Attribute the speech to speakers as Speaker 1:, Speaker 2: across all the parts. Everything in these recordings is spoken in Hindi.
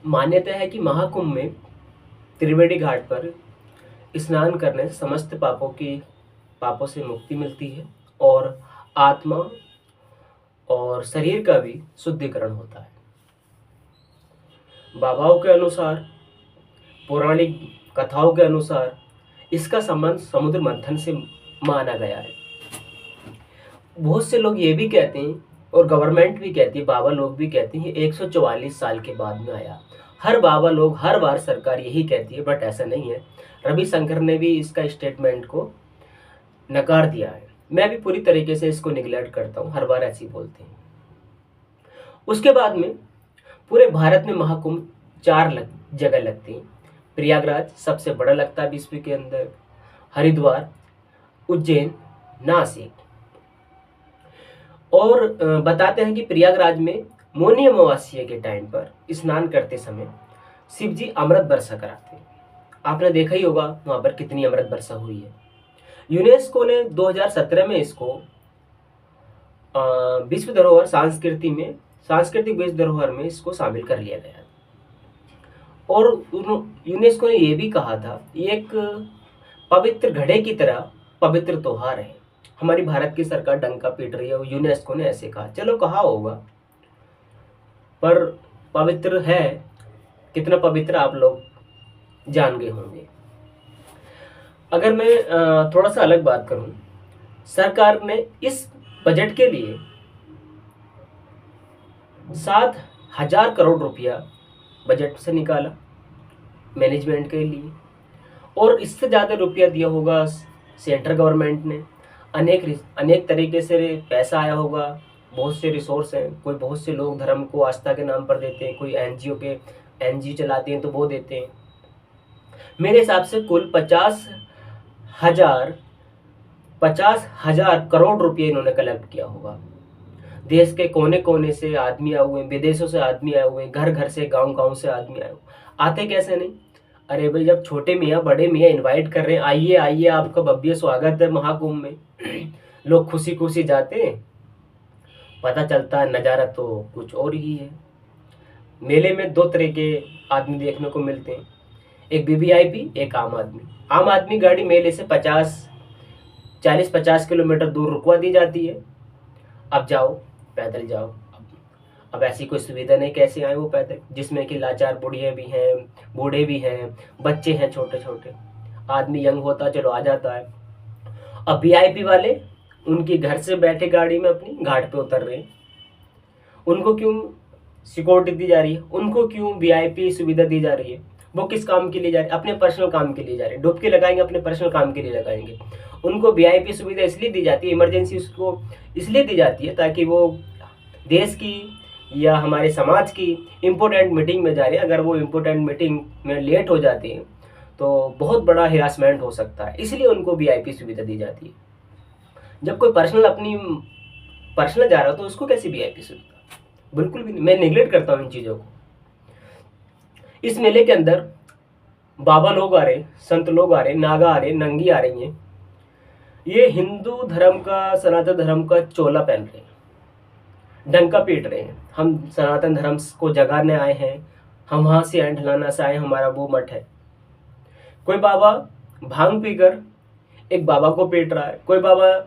Speaker 1: मान्यता है कि महाकुंभ में त्रिवेणी घाट पर स्नान करने से समस्त पापों से मुक्ति मिलती है और आत्मा और शरीर का भी शुद्धिकरण होता है। बाबाओं के अनुसार, पौराणिक कथाओं के अनुसार इसका संबंध समुद्र मंथन से माना गया है। बहुत से लोग ये भी कहते हैं और गवर्नमेंट भी कहती है, बाबा लोग भी कहते हैं 144 साल के बाद में आया। हर बाबा लोग हर बार सरकार यही कहती है, बट ऐसा नहीं है। रविशंकर ने भी इसका स्टेटमेंट को नकार दिया है। मैं भी पूरी तरीके से इसको निगलेक्ट करता हूँ, हर बार ऐसे ही बोलते हैं। उसके बाद में पूरे भारत में महाकुंभ जगह लगती हैं। प्रयागराज सबसे बड़ा लगता है विश्व के अंदर, हरिद्वार, उज्जैन, नासिक। और बताते हैं कि प्रयागराज में मौनी अमावस्या के टाइम पर स्नान करते समय शिव जी अमृत वर्षा कराते हैं। आपने देखा ही होगा वहां पर कितनी अमृत वर्षा हुई है। यूनेस्को ने 2017 में इसको विश्व धरोहर सांस्कृतिक विश्व धरोहर में इसको शामिल कर लिया गया। और यूनेस्को ने यह भी कहा था, ये एक पवित्र घड़े की तरह पवित्र त्योहार है। हमारी भारत की सरकार डंका पीट रही है, यूनेस्को ने ऐसे कहा। चलो कहा होगा, पर पवित्र है, कितना पवित्र आप लोग जान गए होंगे। अगर मैं थोड़ा सा अलग बात करूं, सरकार ने इस बजट के लिए 7,000 करोड़ रुपया बजट से निकाला मैनेजमेंट के लिए, और इससे ज़्यादा रुपया दिया होगा सेंट्रल गवर्नमेंट ने। अनेक तरीके से पैसा आया होगा, बहुत से रिसोर्स हैं। कोई बहुत से लोग धर्म को आस्था के नाम पर देते हैं, कोई एनजीओ चलाते हैं तो वो देते हैं। मेरे हिसाब से कुल 50,000 करोड़ रुपये इन्होंने कलेक्ट किया होगा। देश के कोने कोने से आदमी आए हुए, विदेशों से आदमी आए हुए, घर घर से, गांव से आदमी आए हुए। आते कैसे नहीं, अरे भाई जब छोटे मियाँ बड़े मियाँ इनवाइट कर रहे हैं, आइए आइए आपका भव्य स्वागत है महाकुंभ में, लोग खुशी खुशी जाते हैं। पता चलता है नज़ारा तो कुछ और ही है। मेले में दो तरह के आदमी देखने को मिलते हैं, एक वीवीआईपी, एक आम आदमी। आम आदमी गाड़ी मेले से 40-50 किलोमीटर दूर रुकवा दी जाती है। अब जाओ, पैदल जाओ। अब ऐसी कोई सुविधा नहीं, कैसे आए वो पैदल, जिसमें कि लाचार बुढ़िया भी हैं, बूढ़े भी हैं, बच्चे हैं छोटे छोटे। आदमी यंग होता चलो आ जाता है। अब वीआईपी वाले उनकी घर से बैठे गाड़ी में अपनी घाट पे उतर रहे हैं। उनको क्यों सिक्योरिटी दी जा रही है, उनको क्यों वीआईपी सुविधा दी जा रही है? वो किस काम के लिए जा रहे हैं? अपने पर्सनल काम के लिए जा रहे हैं। डुबकी लगाएंगे, अपने पर्सनल काम के लिए लगाएंगे। उनको वीआईपी सुविधा इसलिए दी जाती है, इमरजेंसी उसको इसलिए दी जाती है ताकि वो देश की या हमारे समाज की इम्पोर्टेंट मीटिंग में जा रहे हैं। अगर वो इम्पोर्टेंट मीटिंग में लेट हो जाते हैं तो बहुत बड़ा हिरासमेंट हो सकता है, इसलिए उनको वीआईपी सुविधा दी जाती है। जब कोई पर्सनल जा रहा हो तो उसको कैसी वीआईपी सुविधा? बिल्कुल भी नहीं, मैं निगलेक्ट करता हूँ इन चीज़ों को। इस मेले के अंदर बाबा लोग आ रहे, संत लोग आ रहे, नागा आ रहे, नंगी आ रही हैं। ये हिंदू धर्म का, सनातन धर्म का चोला पहन रहे हैं, डंका पीट रहे हैं। हम सनातन धर्म को जगाने आए हैं, हम वहाँ से ढलाना से आए, हमारा वो मठ है। कोई बाबा भांग पीकर एक बाबा को पीट रहा है, कोई बाबा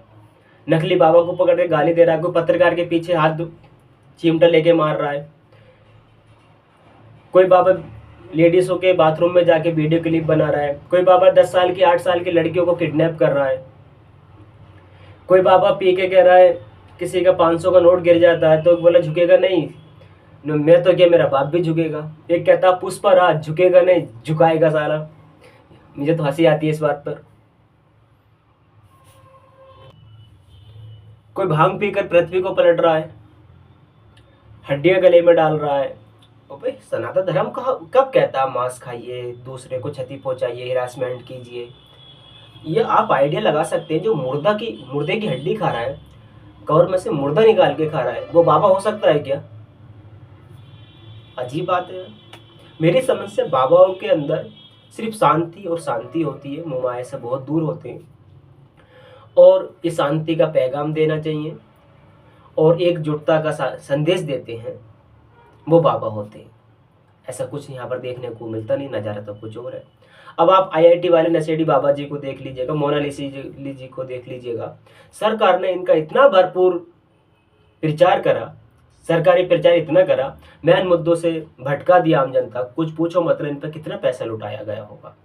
Speaker 1: नकली बाबा को पकड़ के गाली दे रहा है, कोई पत्रकार के पीछे हाथ चिमटा लेके मार रहा है, कोई बाबा लेडीज़ों के बाथरूम में जाके वीडियो क्लिप बना रहा है, कोई बाबा 10 साल की 8 साल की लड़कियों को किडनैप कर रहा है, कोई बाबा पी के कह रहा है किसी का 500 का नोट गिर जाता है तो बोला झुकेगा नहीं, मैं तो क्या मेरा बाप भी झुकेगा। एक कहता पुष्पराज झुकेगा नहीं, झुकाएगा साला। मुझे तो हंसी आती है इस बात पर। कोई भांग पीकर पृथ्वी को पलट रहा है, हड्डियां गले में डाल रहा है। भाई सनातन धर्म कब कहता है मांस खाइए, दूसरे को क्षति पहुंचाइए, हिरासमेंट कीजिए? ये आप आइडिया लगा सकते हैं, जो मुर्दे की हड्डी खा रहा है, कवर में से मुर्दा निकाल के खा रहा है, वो बाबा हो सकता है क्या? अजीब बात है। मेरी समझ से बाबाओं के अंदर सिर्फ शांति और शांति होती है, मोह माया से बहुत दूर होते हैं, और ये शांति का पैगाम देना चाहिए और एकजुटता का संदेश देते हैं, वो बाबा होते हैं। ऐसा कुछ यहाँ पर देखने को मिलता नहीं, नज़ारा तो कुछ और है। अब आप आईआईटी वाले नशेड़ी बाबा जी को देख लीजिएगा, मोनालिसा जी को देख लीजिएगा। सरकार ने इनका इतना भरपूर प्रचार करा, सरकारी प्रचार इतना करा, मेन मुद्दों से भटका दिया आम जनता, कुछ पूछो मतलब इन पर कितना पैसा लुटाया गया होगा।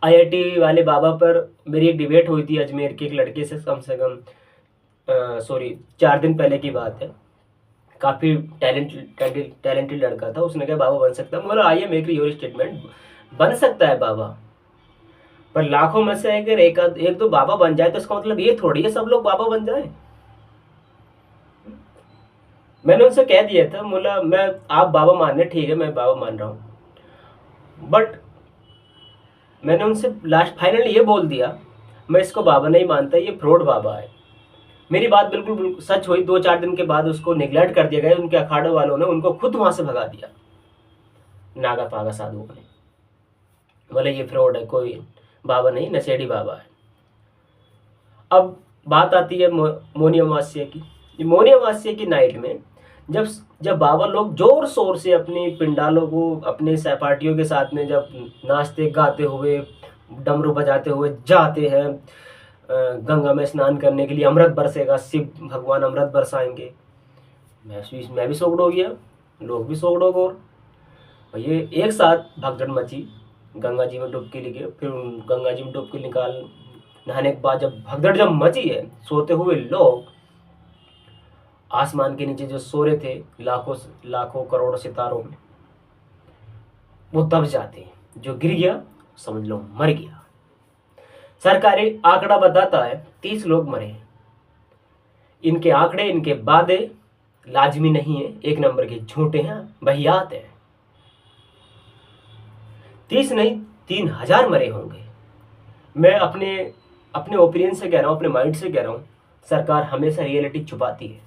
Speaker 1: आईआईटी वाले बाबा पर मेरी एक डिबेट हुई थी अजमेर के एक लड़के से कम 4 दिन पहले की बात है। काफ़ी टैलेंटेड लड़का था। उसने कहा बाबा बन सकता है। बोला आइए मेक योर स्टेटमेंट, बन सकता है बाबा, पर लाखों में से अगर एक दो बाबा बन जाए तो इसका मतलब ये थोड़ी है सब लोग बाबा बन जाए। मैंने उनसे कह दिया था, बोला मैं आप बाबा मानने ठीक है, मैं बाबा मान रहा हूँ, बट मैंने उनसे लास्ट फाइनली ये बोल दिया मैं इसको बाबा नहीं मानता, ये फ्रॉड बाबा है। मेरी बात बिल्कुल सच हुई। 2-4 दिन के बाद उसको निगलेक्ट कर दिया गया। उनके अखाड़े वालों ने उनको खुद वहां से भगा दिया, नागा पागा साधुओं ने। बोले ये फ्रॉड है, कोई बाबा नहीं, नशेड़ी बाबा है। अब बात आती है मौनी अमावस्या की। मौनी अमावस्या की नाइट में जब बाबा लोग जोर शोर से अपनी पिंडालों को अपने सहपाठियों के साथ में जब नाचते गाते हुए डमरू बजाते हुए जाते हैं गंगा में स्नान करने के लिए, अमृत बरसेगा, शिव भगवान अमृत बरसाएंगे, मैं भी सोगड़ हो गया, लोग भी सोगड़ हो गए। और ये एक साथ भगदड़ मची, गंगा जी में डुबकी लिए, फिर गंगा जी में डुबकी निकाल नहाने के बाद जब भगदड़ जब मची है, सोते हुए लोग आसमान के नीचे जो सो रहे थे लाखों करोड़ों सितारों में, वो दब जाते हैं। जो गिर गया समझ लो मर गया। सरकारी आंकड़ा बताता है 30 लोग मरे। इनके आंकड़े, इनके वादे लाजमी नहीं है, एक नंबर के झूठे हैं, बहियात हैं। 30 नहीं 3000 मरे होंगे। मैं अपने ओपिनियन से कह रहा हूं, अपने माइंड से कह रहा हूं, सरकार हमेशा रियलिटी छुपाती है।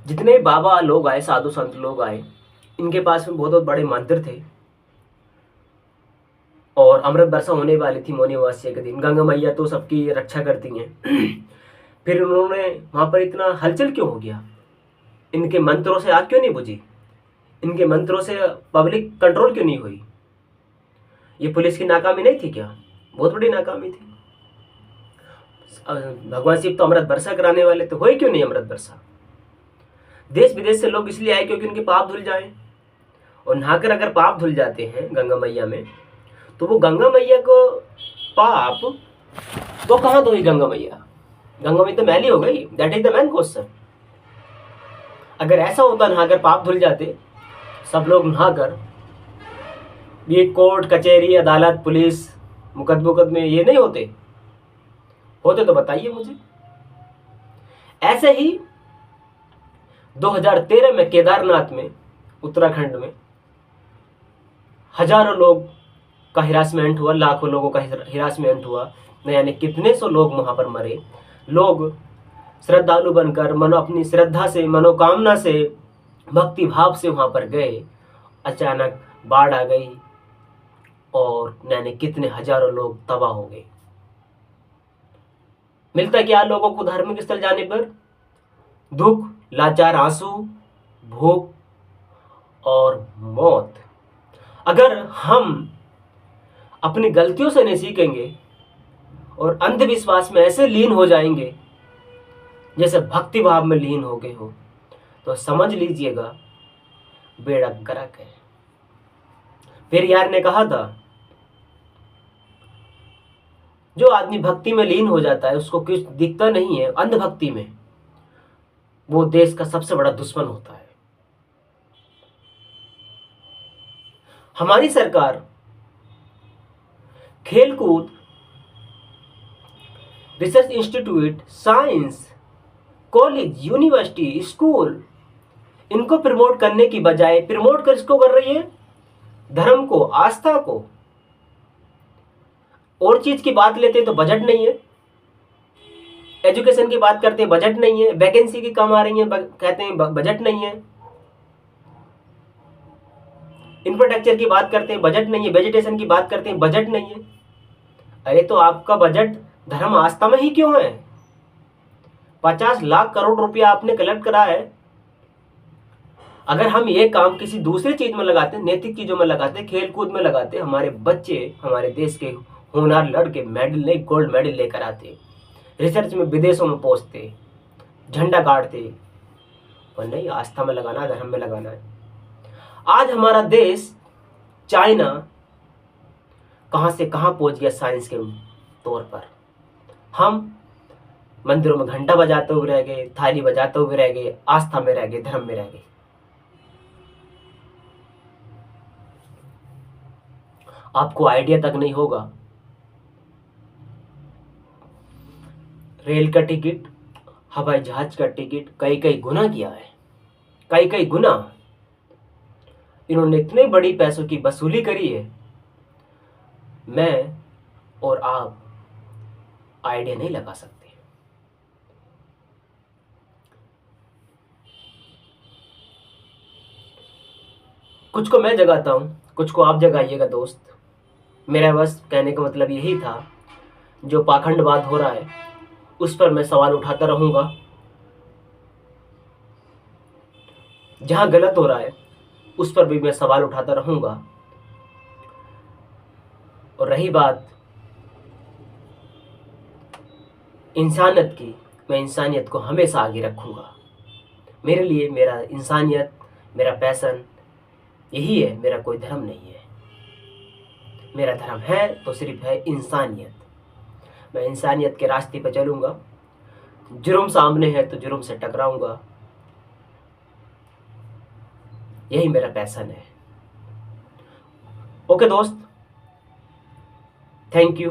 Speaker 1: जितने बाबा लोग आए, साधु संत लोग आए, इनके पास में बहुत बड़े मंदिर थे और अमृत वर्षा होने वाली थी मौनी अमावस्या के दिन। गंगा मैया तो सबकी रक्षा करती हैं। फिर उन्होंने वहां पर इतना हलचल क्यों हो गया? इनके मंत्रों से आग क्यों नहीं बुझी? इनके मंत्रों से पब्लिक कंट्रोल क्यों नहीं हुई? ये पुलिस की नाकामी नहीं थी क्या? बहुत बड़ी नाकामी थी। भगवान शिव तो अमृत वर्षा कराने वाले, तो हुई क्यों नहीं अमृत वर्षा? देश विदेश से लोग इसलिए आए क्योंकि उनके पाप धुल जाए, और नहाकर अगर पाप धुल जाते हैं गंगा मैया में, तो वो गंगा मैया को पाप तो कहाँ धोई गंगा मैया? गंगा मैया तो मैली हो गई। That is the main question. अगर ऐसा होता नहाकर पाप धुल जाते, सब लोग नहाकर, ये कोर्ट कचहरी अदालत पुलिस मुकदमे ये नहीं होते तो बताइए मुझे। ऐसे ही 2013 में केदारनाथ में, उत्तराखंड में हजारों लोग का हिरासमेंट हुआ, लाखों लोगों का हिरासमेंट हुआ, यानी कितने सौ लोग वहां पर मरे। लोग श्रद्धालु बनकर अपनी श्रद्धा से, मनोकामना से, भक्ति भाव से वहां पर गए। अचानक बाढ़ आ गई और यानी कितने हजारों लोग तबाह हो गए। मिलता क्या लोगों को धार्मिक स्थल जाने पर? दुख, लाचार आंसू, भूख और मौत। अगर हम अपनी गलतियों से नहीं सीखेंगे और अंधविश्वास में ऐसे लीन हो जाएंगे जैसे भक्ति भाव में लीन हो गए हो, तो समझ लीजिएगा बेड़ा गर्क है। फिर यार ने कहा था, जो आदमी भक्ति में लीन हो जाता है उसको कुछ दिखता नहीं है, अंधभक्ति में, वो देश का सबसे बड़ा दुश्मन होता है। हमारी सरकार खेलकूद, research institute, science, college, university, school, इनको प्रमोट करने की बजाय प्रमोट कर इसको कर रही है धर्म को, आस्था को। और चीज की बात लेते हैं तो बजट नहीं है, एजुकेशन की बात करते हैं बजट नहीं है, वैकेंसी की कम आ रही है कहते हैं बजट नहीं है, इंफ्रास्ट्रक्चर की बात करते हैं बजट नहीं है, वेजिटेशन की बात करते हैं बजट नहीं है। अरे तो आपका बजट धर्म आस्था में ही क्यों है? 50 लाख करोड़ रुपया आपने कलेक्ट करा है अगर हम ये काम किसी दूसरी चीज में लगाते, नैतिक चीजों में लगाते, खेल कूद में लगाते, हमारे बच्चे हमारे देश के होनहार लड़के मेडल नहीं, गोल्ड मेडल लेकर आते, रिसर्च में विदेशों में पहुंचते, झंडा गाड़ते। पर नहीं, आस्था में लगाना, धर्म में लगाना है। आज हमारा देश चाइना कहां से कहां पहुंच गया साइंस के तौर पर। हम मंदिरों में घंटा बजाते हुए रह गए, थाली बजाते हुए रह गए, आस्था में रह गए, धर्म में रह गए। आपको आइडिया तक नहीं होगा, रेल का टिकट, हवाई जहाज का टिकट कई कई गुना किया है, कई कई गुना। इन्होंने इतने बड़ी पैसों की वसूली करी है, मैं और आप आइडिया नहीं लगा सकते। कुछ को मैं जगाता हूं, कुछ को आप जगाइएगा दोस्त। मेरा बस कहने का मतलब यही था, जो पाखंडवाद हो रहा है उस पर मैं सवाल उठाता रहूंगा, जहां गलत हो रहा है उस पर भी मैं सवाल उठाता रहूंगा। और रही बात इंसानियत की, मैं इंसानियत को हमेशा आगे रखूंगा। मेरे लिए मेरा इंसानियत, मेरा पैशन यही है, मेरा कोई धर्म नहीं है। मेरा धर्म है तो सिर्फ है इंसानियत। मैं इंसानियत के रास्ते पर चलूंगा, जुर्म सामने है तो जुर्म से टकराऊंगा, यही मेरा पैशन है। ओके दोस्त, थैंक यू।